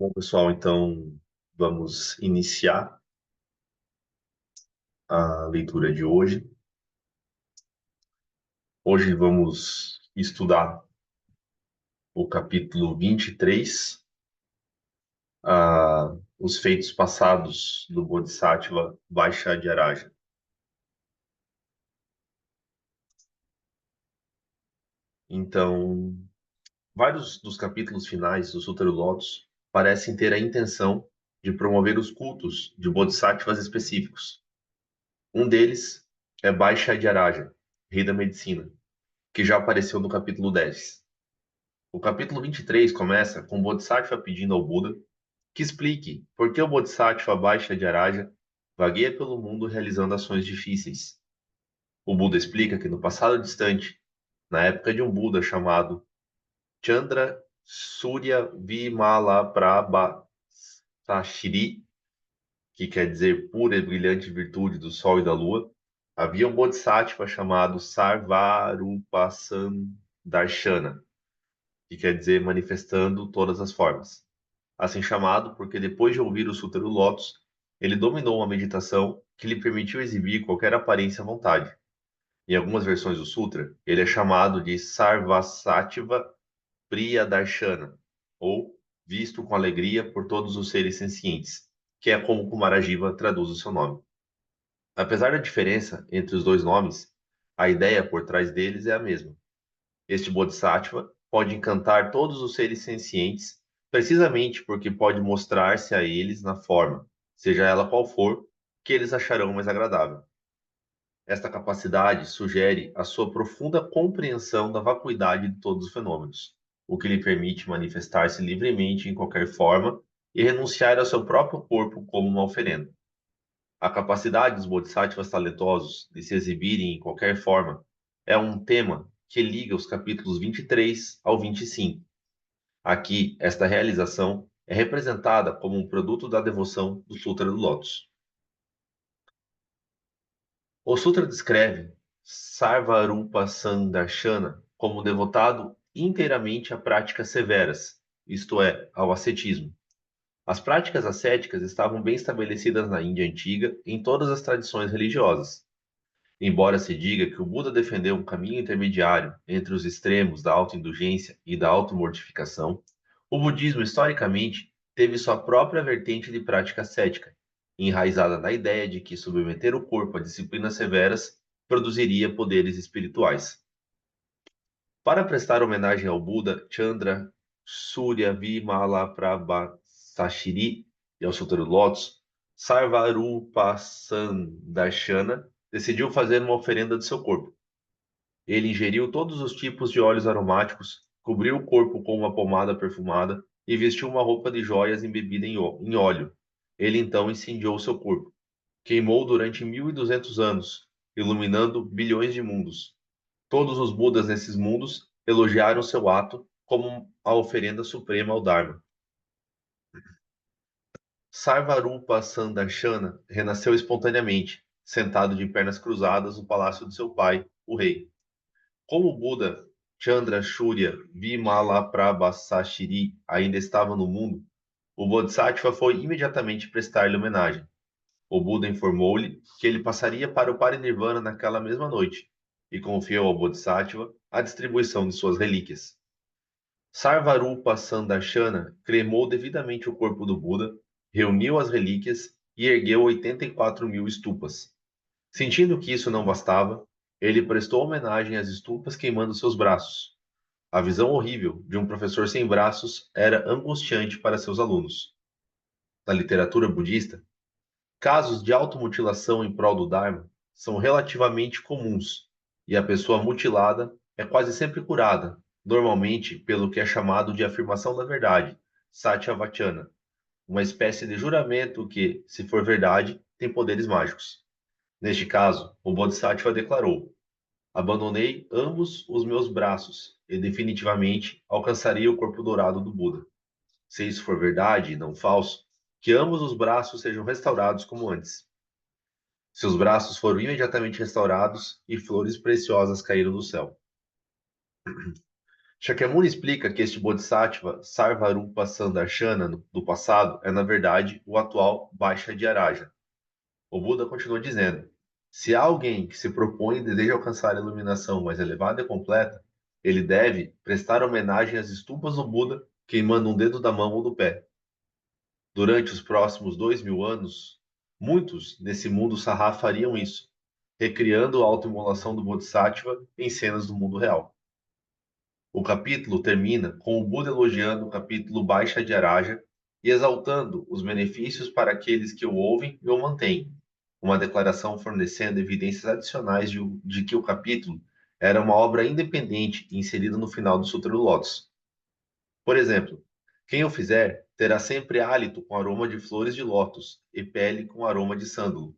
Bom, pessoal, então vamos iniciar a leitura de hoje. Hoje vamos estudar o capítulo 23, os feitos passados do Bodhisattva Vaishadhyaraja. Então, vários dos capítulos finais do Sutra do Lótus parecem ter a intenção de promover os cultos de bodhisattvas específicos. Um deles é Vaishadhyaraja, rei da medicina, que já apareceu no capítulo 10. O capítulo 23 começa com o Bodhisattva pedindo ao Buda que explique por que o Bodhisattva Vaishadhyaraja vagueia pelo mundo realizando ações difíceis. O Buda explica que no passado distante, na época de um Buda chamado Chandra Surya Vimalaprabhasashri, que quer dizer pura e brilhante virtude do Sol e da Lua, havia um Bodhisattva chamado Sarvarupasamdarshana, que quer dizer manifestando todas as formas. Assim chamado porque depois de ouvir o Sutra do Lótus, ele dominou uma meditação que lhe permitiu exibir qualquer aparência à vontade. Em algumas versões do Sutra, ele é chamado de Sarvasattva Priyadarshana, ou visto com alegria por todos os seres sencientes, que é como Kumarajiva traduz o seu nome. Apesar da diferença entre os dois nomes, a ideia por trás deles é a mesma. Este Bodhisattva pode encantar todos os seres sencientes, precisamente porque pode mostrar-se a eles na forma, seja ela qual for, que eles acharão mais agradável. Esta capacidade sugere a sua profunda compreensão da vacuidade de todos os fenômenos, o que lhe permite manifestar-se livremente em qualquer forma e renunciar ao seu próprio corpo como uma oferenda. A capacidade dos bodhisattvas talentosos de se exibirem em qualquer forma é um tema que liga os capítulos 23 ao 25. Aqui, esta realização é representada como um produto da devoção do Sutra do Lótus. O Sutra descreve Sarvarupa Sandarshana como devotado inteiramente a práticas severas, isto é, ao ascetismo. As práticas ascéticas estavam bem estabelecidas na Índia antiga em todas as tradições religiosas. Embora se diga que o Buda defendeu um caminho intermediário entre os extremos da autoindulgência e da automortificação, o budismo historicamente teve sua própria vertente de prática ascética, enraizada na ideia de que submeter o corpo a disciplinas severas produziria poderes espirituais. Para prestar homenagem ao Buda Chandra Surya Vimalaprabhasashri e ao Sutra do Lótus, Sarvarupasandarshana decidiu fazer uma oferenda de seu corpo. Ele ingeriu todos os tipos de óleos aromáticos, cobriu o corpo com uma pomada perfumada e vestiu uma roupa de joias embebida em óleo. Ele então incendiou seu corpo. Queimou durante 1.200 anos, iluminando bilhões de mundos. Todos os Budas nesses mundos elogiaram seu ato como a oferenda suprema ao Dharma. Sarvarupa Sandarshana renasceu espontaneamente, sentado de pernas cruzadas no palácio de seu pai, o rei. Como o Buda Chandra Shurya Vimalaprabhasashri ainda estava no mundo, o Bodhisattva foi imediatamente prestar-lhe homenagem. O Buda informou-lhe que ele passaria para o Parinirvana naquela mesma noite e confiou ao Bodhisattva a distribuição de suas relíquias. Sarvarupa Sandarshana cremou devidamente o corpo do Buda, reuniu as relíquias e ergueu 84.000 estupas. Sentindo que isso não bastava, ele prestou homenagem às estupas queimando seus braços. A visão horrível de um professor sem braços era angustiante para seus alunos. Na literatura budista, casos de automutilação em prol do Dharma são relativamente comuns, e a pessoa mutilada é quase sempre curada, normalmente pelo que é chamado de afirmação da verdade, Satyavachana, uma espécie de juramento que, se for verdade, tem poderes mágicos. Neste caso, o Bodhisattva declarou: abandonei ambos os meus braços e definitivamente alcançarei o corpo dourado do Buda. Se isso for verdade e não falso, que ambos os braços sejam restaurados como antes. Seus braços foram imediatamente restaurados e flores preciosas caíram do céu. Shakyamuni explica que este Bodhisattva Sarvarupa Sandarshana do passado é, na verdade, o atual Baishadhyaraja. O Buda continua dizendo: se há alguém que se propõe e deseja alcançar a iluminação mais elevada e completa, ele deve prestar homenagem às estupas do Buda queimando um dedo da mão ou do pé. Durante os próximos 2000 anos, muitos nesse mundo sarrá fariam isso, recriando a autoimolação do Bodhisattva em cenas do mundo real. O capítulo termina com o Buda elogiando o capítulo Baixa de Araja e exaltando os benefícios para aqueles que o ouvem e o mantêm, uma declaração fornecendo evidências adicionais de que o capítulo era uma obra independente inserida no final do Sutra do Lótus. Por exemplo, quem o fizer terá sempre hálito com aroma de flores de lótus e pele com aroma de sândalo.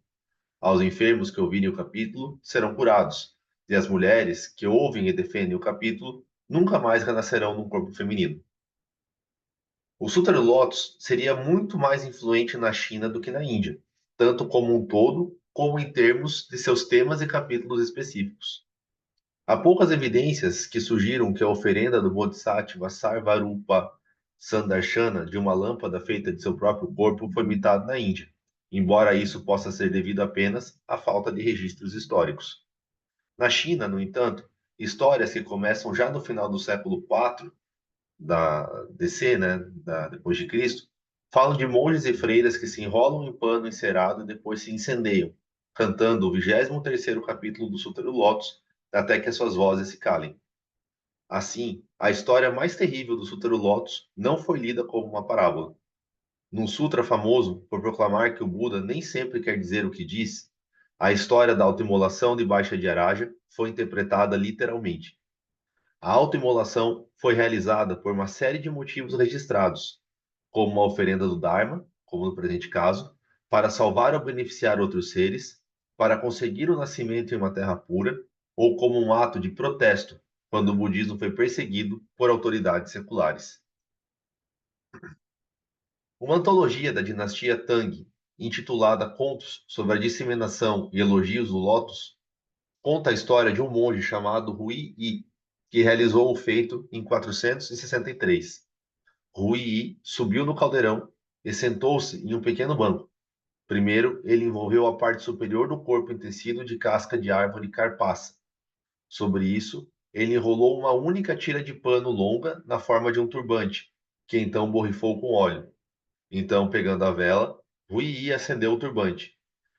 Aos enfermos que ouvirem o capítulo serão curados, e as mulheres que ouvem e defendem o capítulo nunca mais renascerão num corpo feminino. O Sutra do Lótus seria muito mais influente na China do que na Índia, tanto como um todo, como em termos de seus temas e capítulos específicos. Há poucas evidências que sugiram que a oferenda do Bodhisattva Sarvarupa Sandarshana de uma lâmpada feita de seu próprio corpo foi imitada na Índia, embora isso possa ser devido apenas à falta de registros históricos. Na China, no entanto, histórias que começam já no final do século IV da DC, né, depois de Cristo, falam de monges e freiras que se enrolam em pano encerado e depois se incendeiam, cantando o 23º capítulo do Sutra do Lótus até que as suas vozes se calem. Assim, a história mais terrível do Sutra do Lótus não foi lida como uma parábola. Num sutra famoso por proclamar que o Buda nem sempre quer dizer o que diz, a história da autoimolação de Baixa de Araja foi interpretada literalmente. A autoimolação foi realizada por uma série de motivos registrados, como uma oferenda do Dharma, como no presente caso, para salvar ou beneficiar outros seres, para conseguir o nascimento em uma terra pura, ou como um ato de protesto, quando o budismo foi perseguido por autoridades seculares. Uma antologia da dinastia Tang, intitulada Contos sobre a Disseminação e Elogios do Lótus, conta a história de um monge chamado Rui Yi, que realizou o feito em 463. Rui Yi subiu no caldeirão e sentou-se em um pequeno banco. Primeiro, ele envolveu a parte superior do corpo em tecido de casca de árvore carpassa. Sobre isso, ele enrolou uma única tira de pano longa na forma de um turbante, que então borrifou com óleo. Então, pegando a vela, Rui Yi acendeu o turbante.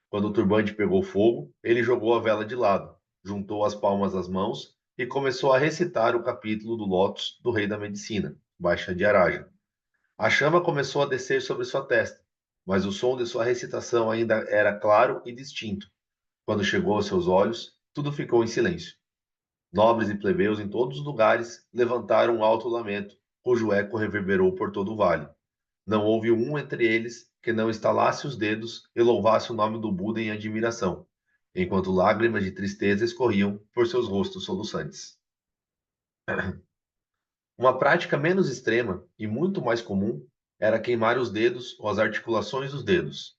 Quando o turbante pegou fogo, ele jogou a vela de lado, juntou as palmas das mãos e começou a recitar o capítulo do Lótus do Rei da Medicina, Baixa de Araja. A chama começou a descer sobre sua testa, mas o som de sua recitação ainda era claro e distinto. Quando chegou aos seus olhos, tudo ficou em silêncio. Nobres e plebeus em todos os lugares levantaram um alto lamento, cujo eco reverberou por todo o vale. Não houve um entre eles que não estalasse os dedos e louvasse o nome do Buda em admiração, enquanto lágrimas de tristeza escorriam por seus rostos soluçantes. Uma prática menos extrema e muito mais comum era queimar os dedos ou as articulações dos dedos.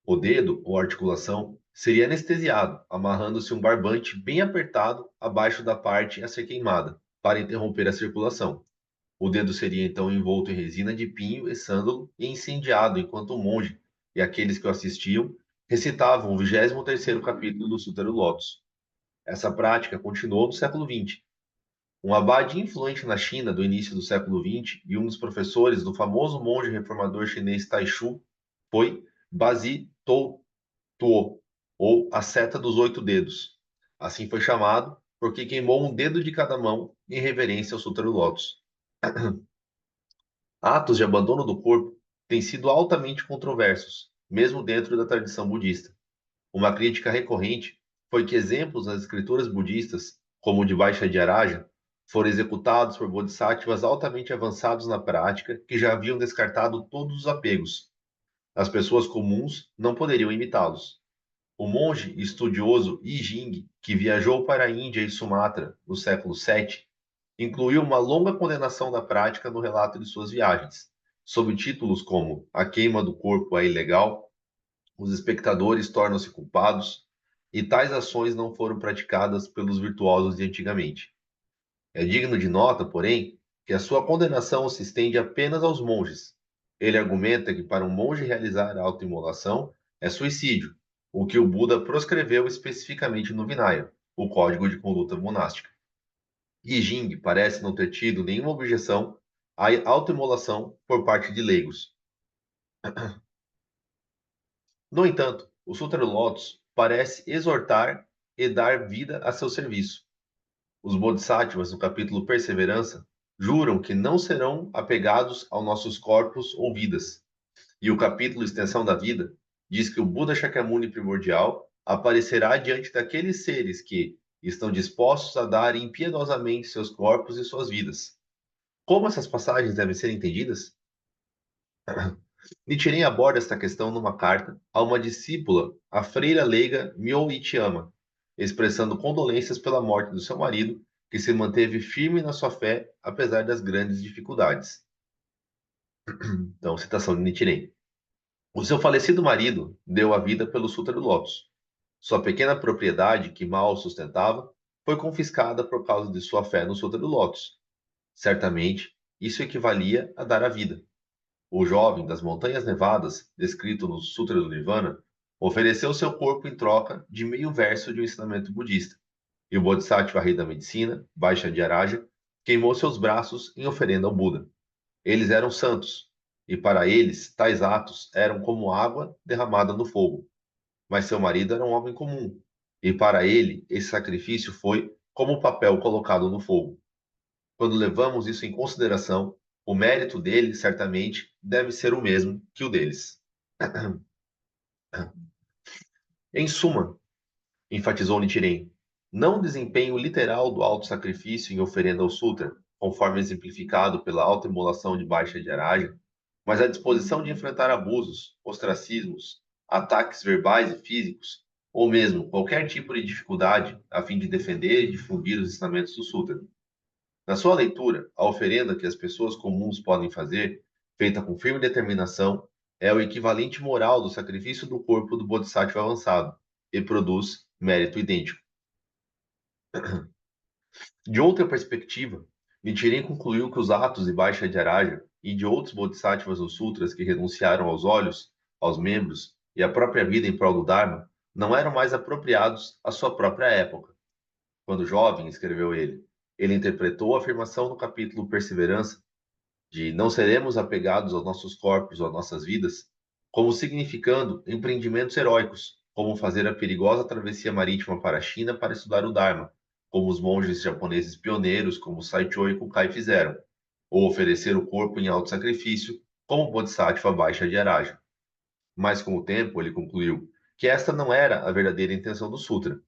O dedo ou articulação seria anestesiado, amarrando-se um barbante bem apertado abaixo da parte a ser queimada, para interromper a circulação. O dedo seria então envolto em resina de pinho e sândalo e incendiado enquanto o monge e aqueles que o assistiam recitavam o 23º capítulo do Sutra do Lótus. Essa prática continuou no século XX. Um abade influente na China do início do século XX e um dos professores do famoso monge reformador chinês Taishu foi Bazi Tuo, ou a seta dos 8 dedos. Assim foi chamado porque queimou um dedo de cada mão em reverência ao Sutra do Lótus. Atos de abandono do corpo têm sido altamente controversos, mesmo dentro da tradição budista. Uma crítica recorrente foi que exemplos nas escrituras budistas, como o de Baishadhyaraja, foram executados por bodhisattvas altamente avançados na prática que já haviam descartado todos os apegos. As pessoas comuns não poderiam imitá-los. O monge estudioso I Ching, que viajou para a Índia e Sumatra no século VII, incluiu uma longa condenação da prática no relato de suas viagens, sob títulos como A Queima do Corpo é Ilegal, Os Espectadores Tornam-se Culpados, e tais ações não foram praticadas pelos virtuosos de antigamente. É digno de nota, porém, que a sua condenação se estende apenas aos monges. Ele argumenta que para um monge realizar a autoimolação é suicídio, o que o Buda proscreveu especificamente no Vinaya, o Código de Conduta Monástica. E Jing parece não ter tido nenhuma objeção à autoimolação por parte de leigos. No entanto, o Sutra do Lótus parece exortar e dar vida a seu serviço. Os Bodhisattvas, no capítulo Perseverança, juram que não serão apegados aos nossos corpos ou vidas. E o capítulo Extensão da Vida diz que o Buda Shakyamuni primordial aparecerá diante daqueles seres que estão dispostos a dar impiedosamente seus corpos e suas vidas. Como essas passagens devem ser entendidas? Nichiren aborda esta questão numa carta a uma discípula, a freira leiga Myo Ichiyama, expressando condolências pela morte do seu marido, que se manteve firme na sua fé apesar das grandes dificuldades. Então, citação de Nichiren. O seu falecido marido deu a vida pelo Sutra do Lótus. Sua pequena propriedade, que mal sustentava, foi confiscada por causa de sua fé no Sutra do Lótus. Certamente, isso equivalia a dar a vida. O jovem das Montanhas Nevadas, descrito no Sutra do Nirvana, ofereceu seu corpo em troca de meio verso de um ensinamento budista. E o Bodhisattva Rei da Medicina, Baixa de Araja, queimou seus braços em oferenda ao Buda. Eles eram santos, e para eles tais atos eram como água derramada no fogo. Mas seu marido era um homem comum, e para ele esse sacrifício foi como o papel colocado no fogo. Quando levamos isso em consideração, o mérito dele, certamente, deve ser o mesmo que o deles. Em suma, enfatizou Nichiren, não o desempenho literal do auto-sacrifício em oferenda ao Sutra, conforme exemplificado pela autoimolação de Baixa de Araja, mas a disposição de enfrentar abusos, ostracismos, ataques verbais e físicos, ou mesmo qualquer tipo de dificuldade a fim de defender e difundir os ensinamentos do Sutra. Na sua leitura, a oferenda que as pessoas comuns podem fazer, feita com firme determinação, é o equivalente moral do sacrifício do corpo do Bodhisattva avançado e produz mérito idêntico. De outra perspectiva, Nichiren concluiu que os atos de Baixa de Araja e de outros Bodhisattvas ou Sutras que renunciaram aos olhos, aos membros e à própria vida em prol do Dharma não eram mais apropriados à sua própria época. Quando jovem, escreveu ele interpretou a afirmação no capítulo Perseverança de não seremos apegados aos nossos corpos ou às nossas vidas, como significando empreendimentos heróicos, como fazer a perigosa travessia marítima para a China para estudar o Dharma, como os monges japoneses pioneiros como Saicho e Kukai fizeram, ou oferecer o corpo em alto sacrifício, como o Bodhisattva Baixa de Araja. Mas com o tempo, ele concluiu que esta não era a verdadeira intenção do Sutra.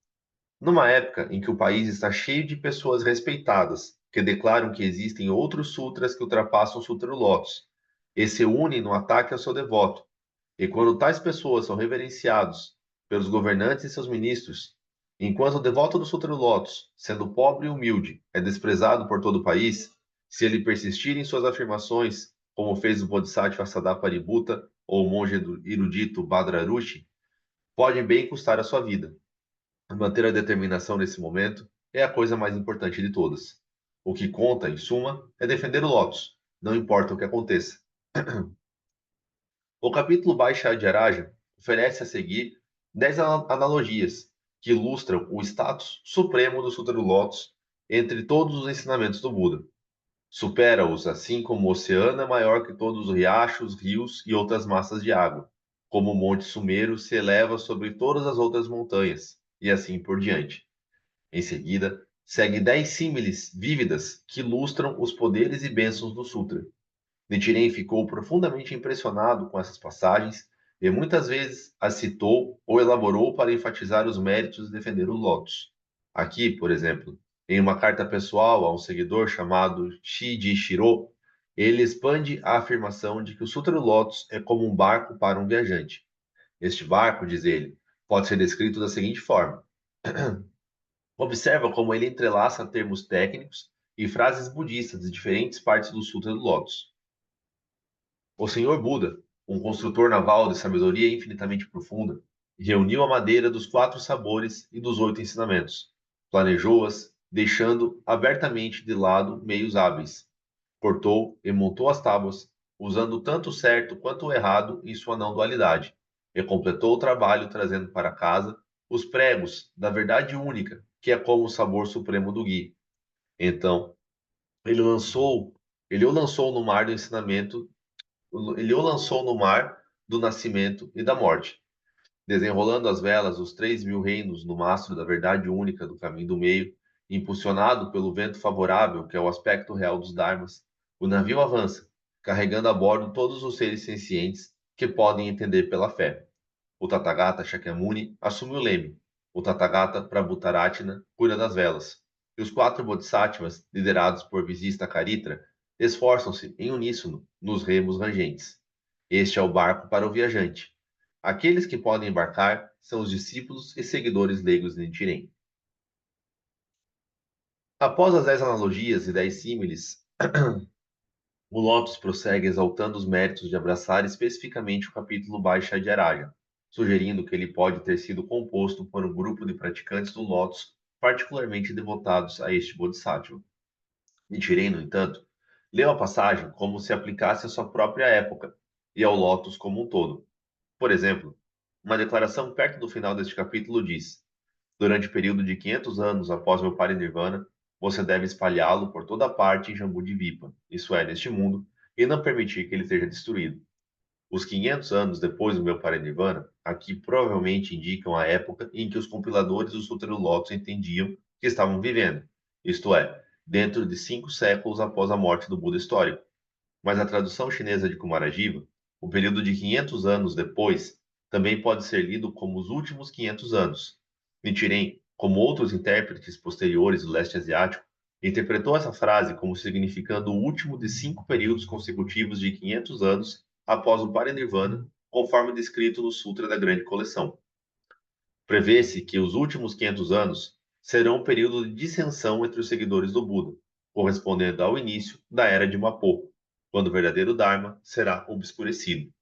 Numa época em que o país está cheio de pessoas respeitadas que declaram que existem outros sutras que ultrapassam o Sutra do Lótus e se unem no ataque ao seu devoto, e quando tais pessoas são reverenciados pelos governantes e seus ministros, enquanto o devoto do Sutra do Lótus, sendo pobre e humilde, é desprezado por todo o país, se ele persistir em suas afirmações, como fez o Bodhisattva Sadaparibhutta ou o monge erudito Bhadrarushi, pode bem custar a sua vida. Manter a determinação nesse momento é a coisa mais importante de todas. O que conta, em suma, é defender o Lotus, não importa o que aconteça. O capítulo Baixa de Araja oferece a seguir 10 analogias que ilustram o status supremo do Sutra do Lotus entre todos os ensinamentos do Buda. Supera-os assim como o oceano é maior que todos os riachos, rios e outras massas de água, como o Monte Sumeru se eleva sobre todas as outras montanhas, e assim por diante. Em seguida, segue 10 símiles vívidas que ilustram os poderes e bênçãos do Sutra. Nichiren ficou profundamente impressionado com essas passagens e muitas vezes as citou ou elaborou para enfatizar os méritos de defender o Lotus. Aqui, por exemplo, em uma carta pessoal a um seguidor chamado Shiji Shiro, ele expande a afirmação de que o Sutra do Lotus é como um barco para um viajante. Este barco, diz ele, pode ser descrito da seguinte forma: observa como ele entrelaça termos técnicos e frases budistas de diferentes partes do Sutra do Lótus. O Senhor Buda, um construtor naval de sabedoria infinitamente profunda, reuniu a madeira dos 4 sabores e dos 8 ensinamentos, planejou-as, deixando abertamente de lado meios hábeis. Cortou e montou as tábuas, usando tanto o certo quanto o errado em sua não dualidade, e completou o trabalho trazendo para casa os pregos da verdade única, que é como o sabor supremo do ghee. Então, ele lançou, ele o lançou no mar do ensinamento, ele o lançou no mar do nascimento e da morte, desenrolando as velas os 3.000 reinos no mastro da verdade única do caminho do meio, impulsionado pelo vento favorável, que é o aspecto real dos Dharmas, o navio avança, carregando a bordo todos os seres sencientes que podem entender pela fé. O Tathagata Shakyamuni assume o leme. O Tathagata Prabhutaratna cuida das velas. E os 4 Bodhisattvas, liderados por Visista Caritra, esforçam-se em uníssono nos remos rangentes. Este é o barco para o viajante. Aqueles que podem embarcar são os discípulos e seguidores leigos de Nichiren. Após as 10 analogias e 10 símiles, o Lotus prossegue exaltando os méritos de abraçar especificamente o capítulo Baixa de Araja, sugerindo que ele pode ter sido composto por um grupo de praticantes do Lotus particularmente devotados a este Bodhisattva. Nichiren, no entanto, leu a passagem como se aplicasse à sua própria época e ao Lotus como um todo. Por exemplo, uma declaração perto do final deste capítulo diz: durante o período de 500 anos após meu parinirvana, você deve espalhá-lo por toda parte em Jambudvipa, isso é, neste mundo, e não permitir que ele seja destruído. Os 500 anos depois do meu parinirvana, aqui provavelmente indicam a época em que os compiladores do Sutra do Lótus entendiam que estavam vivendo, isto é, dentro de 5 séculos após a morte do Buda histórico. Mas na tradução chinesa de Kumarajiva, o período de 500 anos depois também pode ser lido como os últimos 500 anos. Nichiren, como outros intérpretes posteriores do leste asiático, interpretou essa frase como significando o último de 5 períodos consecutivos de 500 anos após o Parinirvana, conforme descrito no Sutra da Grande Coleção. Prevê-se que os últimos 500 anos serão um período de dissensão entre os seguidores do Buda, correspondendo ao início da Era de Mapo, quando o verdadeiro Dharma será obscurecido.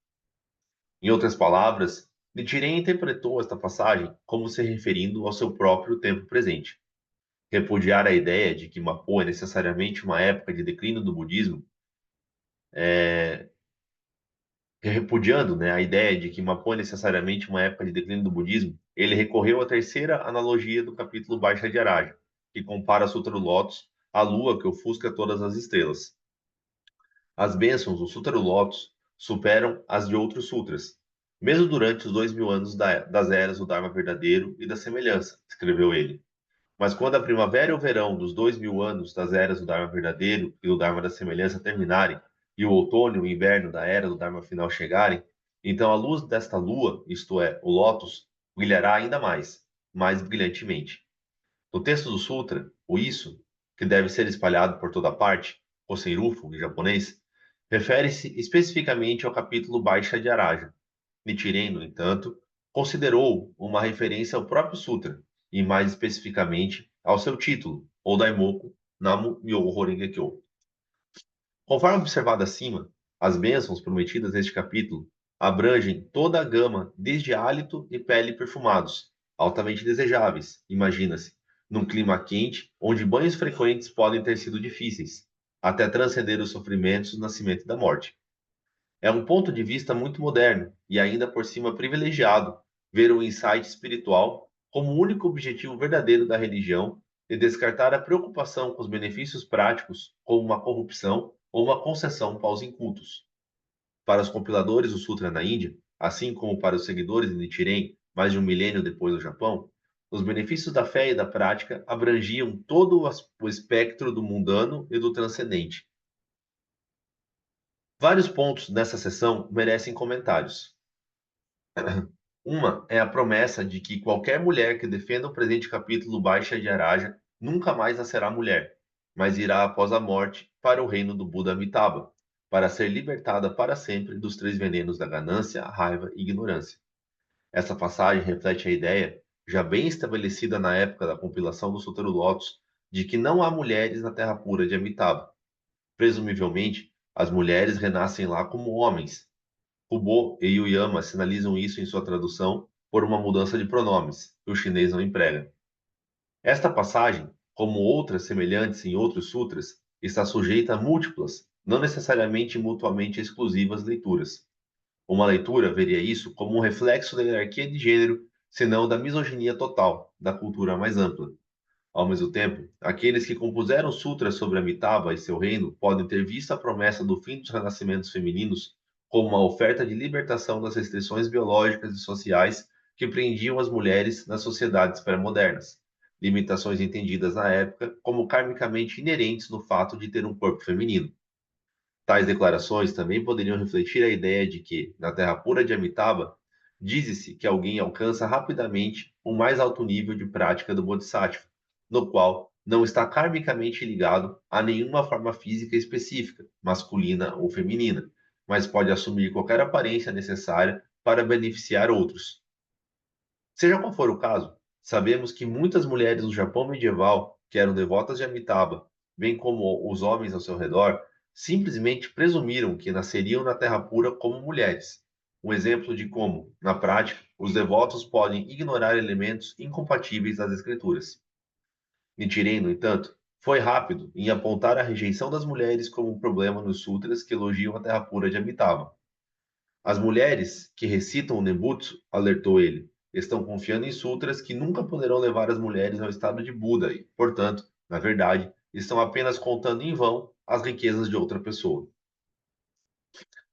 Em outras palavras, Nichiren interpretou esta passagem como se referindo ao seu próprio tempo presente. Repudiar a ideia de que Mapo é necessariamente uma época de declínio do budismo, é, repudiando, né, a ideia de que Mapo é necessariamente uma época de declínio do budismo, ele recorreu à terceira analogia do capítulo Baixa de Araja, que compara a Sutra do Lótus à lua que ofusca todas as estrelas. As bênçãos do Sutra do Lótus superam as de outros sutras, mesmo durante os 2.000 anos das eras do Dharma verdadeiro e da semelhança, escreveu ele. Mas quando a primavera e o verão dos 2.000 anos das eras do Dharma verdadeiro e do Dharma da semelhança terminarem, e o outono e o inverno da era do Dharma final chegarem, então a luz desta lua, isto é, o lótus, brilhará ainda mais, mais brilhantemente. No texto do Sutra, o isso, que deve ser espalhado por toda parte, o Senrufu, em japonês, refere-se especificamente ao capítulo Baixa de Araja. Nichiren, no entanto, considerou uma referência ao próprio Sutra, e mais especificamente ao seu título, ou Daimoku Namu Myoho Renge Kyo. Conforme observado acima, as bênçãos prometidas neste capítulo abrangem toda a gama, desde hálito e pele perfumados, altamente desejáveis, imagina-se, num clima quente onde banhos frequentes podem ter sido difíceis, até transcender os sofrimentos do nascimento e da morte. É um ponto de vista muito moderno e ainda por cima privilegiado ver o insight espiritual como o único objetivo verdadeiro da religião e descartar a preocupação com os benefícios práticos como uma corrupção ou uma concessão para os incultos. Para os compiladores do Sutra na Índia, assim como para os seguidores de Nichiren mais de um milênio depois do Japão, os benefícios da fé e da prática abrangiam todo o espectro do mundano e do transcendente. Vários pontos nessa seção merecem comentários. Uma é a promessa de que qualquer mulher que defenda o presente capítulo Baixa de Araja nunca mais nascerá mulher, mas irá após a morte para o reino do Buda Amitabha, para ser libertada para sempre dos 3 venenos da ganância, raiva e ignorância. Essa passagem reflete a ideia, já bem estabelecida na época da compilação do Sutra do Lótus, de que não há mulheres na terra pura de Amitabha. Presumivelmente, as mulheres renascem lá como homens. Kubo e Yuyama sinalizam isso em sua tradução por uma mudança de pronomes, que o chinês não emprega. Esta passagem como outras semelhantes em outros sutras, está sujeita a múltiplas, não necessariamente mutuamente exclusivas leituras. Uma leitura veria isso como um reflexo da hierarquia de gênero, senão da misoginia total, da cultura mais ampla. Ao mesmo tempo, aqueles que compuseram sutras sobre Amitabha e seu reino podem ter visto a promessa do fim dos renascimentos femininos como uma oferta de libertação das restrições biológicas e sociais que prendiam as mulheres nas sociedades pré-modernas, limitações entendidas na época como karmicamente inerentes no fato de ter um corpo feminino. Tais declarações também poderiam refletir a ideia de que, na Terra pura de Amitabha, diz-se que alguém alcança rapidamente um mais alto nível de prática do Bodhisattva, no qual não está karmicamente ligado a nenhuma forma física específica, masculina ou feminina, mas pode assumir qualquer aparência necessária para beneficiar outros. Seja qual for o caso, sabemos que muitas mulheres no Japão medieval, que eram devotas de Amitabha, bem como os homens ao seu redor, simplesmente presumiram que nasceriam na Terra pura como mulheres. Um exemplo de como, na prática, os devotos podem ignorar elementos incompatíveis das Escrituras. Nichiren, no entanto, foi rápido em apontar a rejeição das mulheres como um problema nos sutras que elogiam a Terra pura de Amitabha. As mulheres que recitam o Nembutsu, alertou ele, estão confiando em sutras que nunca poderão levar as mulheres ao estado de Buda e, portanto, na verdade, estão apenas contando em vão as riquezas de outra pessoa.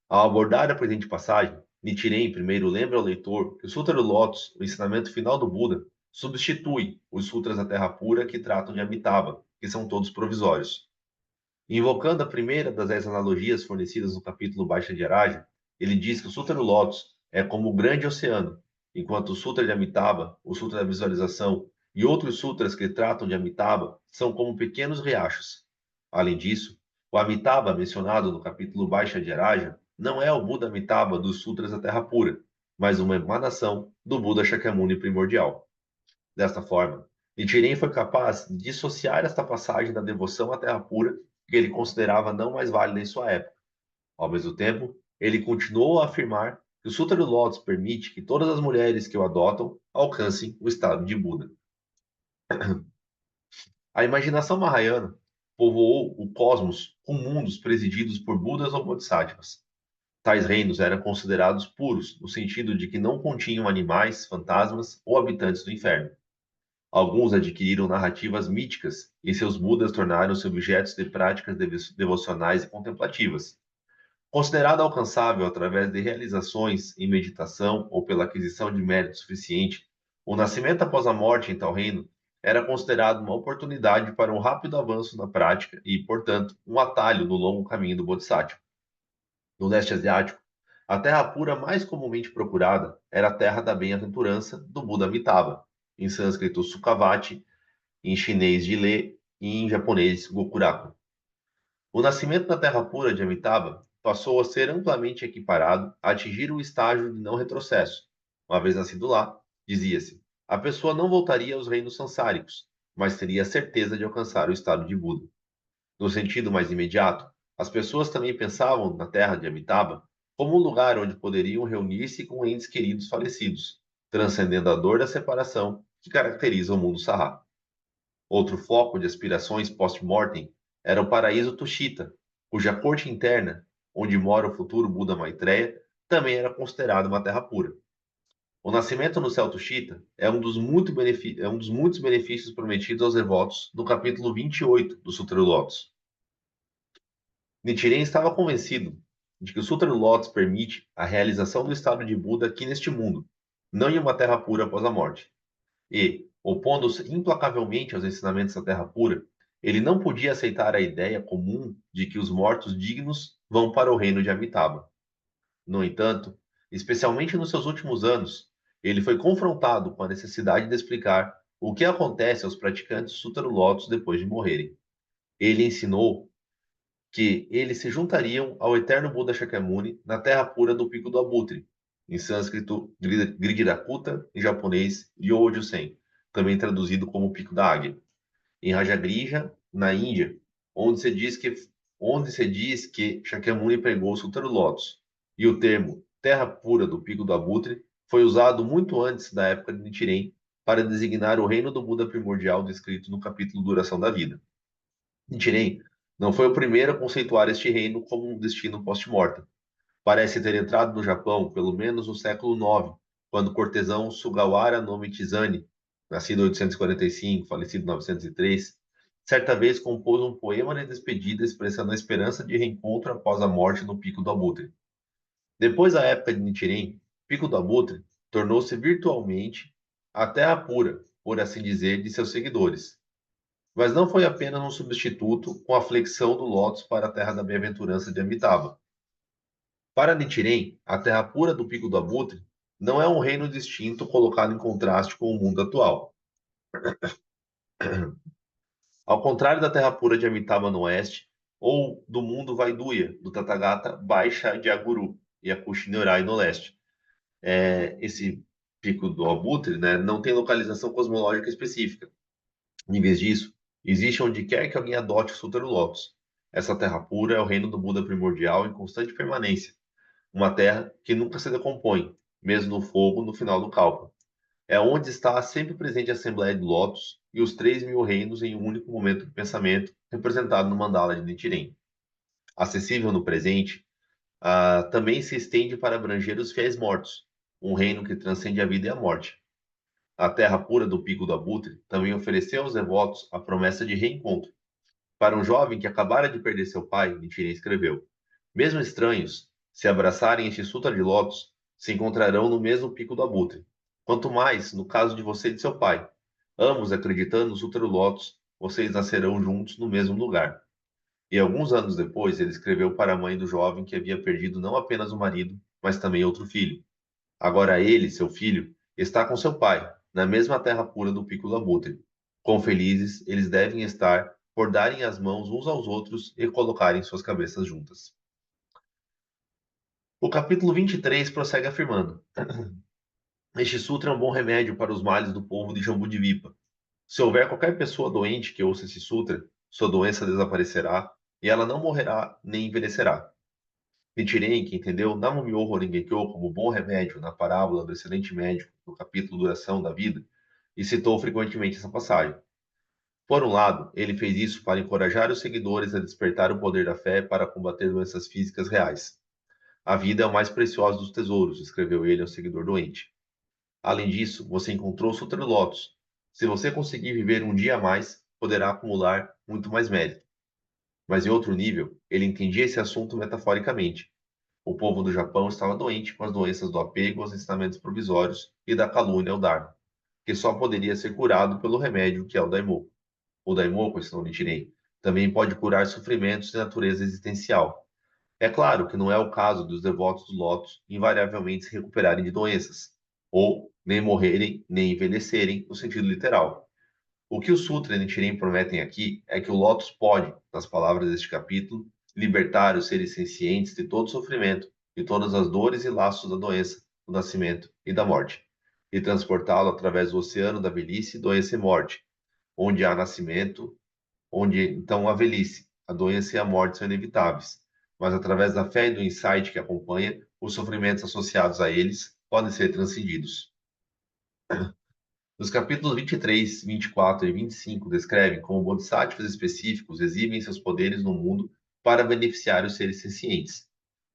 Ao abordar a presente passagem, Nichiren primeiro lembra ao leitor que o Sutra do Lótus, o ensinamento final do Buda, substitui os sutras da Terra Pura que tratam de Amitabha, que são todos provisórios. Invocando a primeira das 10 analogias fornecidas no capítulo Baixa de Araja, ele diz que o Sutra do Lótus é como o grande oceano, enquanto o Sutra de Amitabha, o Sutra da Visualização e outros sutras que tratam de Amitabha são como pequenos riachos. Além disso, o Amitabha mencionado no capítulo Baixa de Araja não é o Buda Amitabha dos Sutras da Terra Pura, mas uma emanação do Buda Shakyamuni primordial. Desta forma, Nichiren foi capaz de dissociar esta passagem da devoção à Terra Pura, que ele considerava não mais válida em sua época. Ao mesmo tempo, ele continuou a afirmar que o Sutra do Lótus permite que todas as mulheres que o adotam alcancem o estado de Buda. A imaginação mahayana povoou o cosmos com mundos presididos por Budas ou Bodhisattvas. Tais reinos eram considerados puros, no sentido de que não continham animais, fantasmas ou habitantes do inferno. Alguns adquiriram narrativas míticas e seus Budas tornaram-se objetos de práticas devocionais e contemplativas. Considerado alcançável através de realizações em meditação ou pela aquisição de mérito suficiente, o nascimento após a morte em tal reino era considerado uma oportunidade para um rápido avanço na prática e, portanto, um atalho no longo caminho do Bodhisattva. No leste asiático, a terra pura mais comumente procurada era a terra da bem-aventurança do Buda Amitabha, em sânscrito Sukhavati, em chinês Jile e em japonês Gokuraku. O nascimento na terra pura de Amitabha passou a ser amplamente equiparado a atingir o estágio de não retrocesso. Uma vez nascido lá, dizia-se, a pessoa não voltaria aos reinos sansáricos, mas teria a certeza de alcançar o estado de Buda. No sentido mais imediato, as pessoas também pensavam na terra de Amitabha como um lugar onde poderiam reunir-se com entes queridos falecidos, transcendendo a dor da separação que caracteriza o mundo Sarrá. Outro foco de aspirações post-mortem era o paraíso Tushita, cuja corte interna, onde mora o futuro Buda Maitreya, também era considerado uma terra pura. O nascimento no céu Tushita é um dos muitos benefícios prometidos aos devotos no capítulo 28 do Sutra do Lótus. Nichiren estava convencido de que o Sutra do Lótus permite a realização do estado de Buda aqui neste mundo, não em uma terra pura após a morte. E, opondo-se implacavelmente aos ensinamentos da Terra Pura, ele não podia aceitar a ideia comum de que os mortos dignos vão para o reino de Amitabha. No entanto, especialmente nos seus últimos anos, ele foi confrontado com a necessidade de explicar o que acontece aos praticantes do Sutra Lotus depois de morrerem. Ele ensinou que eles se juntariam ao eterno Buda Shakyamuni na terra pura do Pico do Abutre, em sânscrito Gridrakuta, em japonês Ryojusen, também traduzido como Pico da Águia. Em Rajagrija, na Índia, onde se diz que Shakyamuni pregou o Sutra do Lótus, e o termo terra pura do Pico do Abutre foi usado muito antes da época de Nichiren, para designar o reino do Buda primordial descrito no capítulo Duração da Vida. Nichiren não foi o primeiro a conceituar este reino como um destino post-mortem. Parece ter entrado no Japão pelo menos no século IX, quando o cortesão Sugawara no Michizane, nascido em 845, falecido em 903, certa vez compôs um poema de despedida expressando a esperança de reencontro após a morte no Pico do Abutre. Depois da época de Nichiren, Pico do Abutre tornou-se virtualmente a terra pura, por assim dizer, de seus seguidores. Mas não foi apenas um substituto com a flexão do lótus para a terra da bem-aventurança de Amitabha. Para Nichiren, a terra pura do Pico do Abutre não é um reino distinto colocado em contraste com o mundo atual. Ao contrário da terra pura de Amitabha no oeste, ou do mundo Vaiduya, do Tathagata Baixa de Aguru e a Kushinorai no leste. Esse Pico do Abutre, né, não tem localização cosmológica específica. Em vez disso, existe onde quer que alguém adote o Sutra do Lótus. Essa terra pura é o reino do Buda primordial em constante permanência, uma terra que nunca se decompõe, mesmo no fogo no final do Kalpa. É onde está a sempre presente a Assembleia de Lótus e os 3.000 reinos em um único momento de pensamento, representado no Mandala de Nichiren. Acessível no presente, também se estende para abranger os fiéis mortos, um reino que transcende a vida e a morte. A terra pura do Pico do Abutre também ofereceu aos devotos a promessa de reencontro. Para um jovem que acabara de perder seu pai, Nichiren escreveu: mesmo estranhos, se abraçarem este Sutra de Lótus, se encontrarão no mesmo Pico do Abutre. Quanto mais, no caso de você e de seu pai, ambos acreditando no Sutra do Lótus, vocês nascerão juntos no mesmo lugar. E alguns anos depois, ele escreveu para a mãe do jovem que havia perdido não apenas o marido, mas também outro filho. Agora ele, seu filho, está com seu pai, na mesma terra pura do Pico do Abutre. Quão felizes eles devem estar por darem as mãos uns aos outros e colocarem suas cabeças juntas. O capítulo 23 prossegue afirmando: este sutra é um bom remédio para os males do povo de Jambudvipa. Se houver qualquer pessoa doente que ouça esse sutra, sua doença desaparecerá e ela não morrerá nem envelhecerá. Nichiren, que entendeu Namu-myoho Renge-kyo como bom remédio na parábola do excelente médico no capítulo Duração da Vida, e citou frequentemente essa passagem. Por um lado, ele fez isso para encorajar os seguidores a despertar o poder da fé para combater doenças físicas reais. A vida é o mais precioso dos tesouros, escreveu ele ao seguidor doente. Além disso, você encontrou o Sutra do Lótus. Se você conseguir viver um dia a mais, poderá acumular muito mais mérito. Mas em outro nível, ele entendia esse assunto metaforicamente. O povo do Japão estava doente com as doenças do apego aos ensinamentos provisórios e da calúnia ao Dharma, que só poderia ser curado pelo remédio que é o Daimoku. O Daimoku, ensinou Nichiren, também pode curar sofrimentos de natureza existencial. É claro que não é o caso dos devotos do Lótus invariavelmente se recuperarem de doenças, ou nem morrerem, nem envelhecerem, no sentido literal. O que o Sutra e Nichiren prometem aqui é que o Lótus pode, nas palavras deste capítulo, libertar os seres sencientes de todo sofrimento, de todas as dores e laços da doença, do nascimento e da morte, e transportá-lo através do oceano da velhice, doença e morte, onde há nascimento, onde então a velhice, a doença e a morte são inevitáveis, mas através da fé e do insight que acompanha, os sofrimentos associados a eles podem ser transcendidos. Os capítulos 23, 24 e 25 descrevem como bodhisattvas específicos exibem seus poderes no mundo para beneficiar os seres sencientes.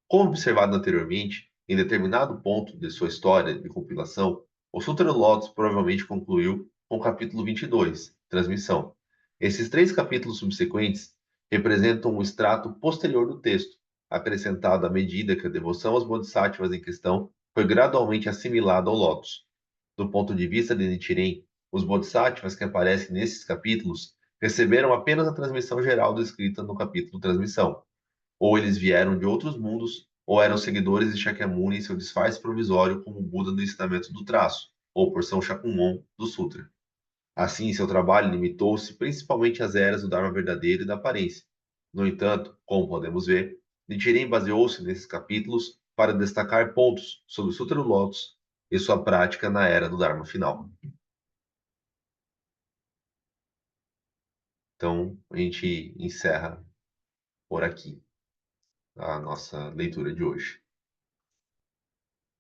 Como observado anteriormente, em determinado ponto de sua história de compilação, o Sutra Lotus provavelmente concluiu com o capítulo 22, Transmissão. Esses três capítulos subsequentes representam um extrato posterior do texto, acrescentado à medida que a devoção aos bodhisattvas em questão foi gradualmente assimilada ao Lotus. Do ponto de vista de Nichiren, os bodhisattvas que aparecem nesses capítulos receberam apenas a transmissão geral descrita no capítulo Transmissão. Ou eles vieram de outros mundos, ou eram seguidores de Shakyamuni em seu disfarce provisório como Buda do ensinamento do traço, ou porção Shakyamon do Sutra. Assim, seu trabalho limitou-se principalmente às eras do Dharma verdadeiro e da aparência. No entanto, como podemos ver, Nichiren baseou-se nesses capítulos para destacar pontos sobre o Sutra do Lótus e sua prática na era do Dharma final. Então, a gente encerra por aqui a nossa leitura de hoje.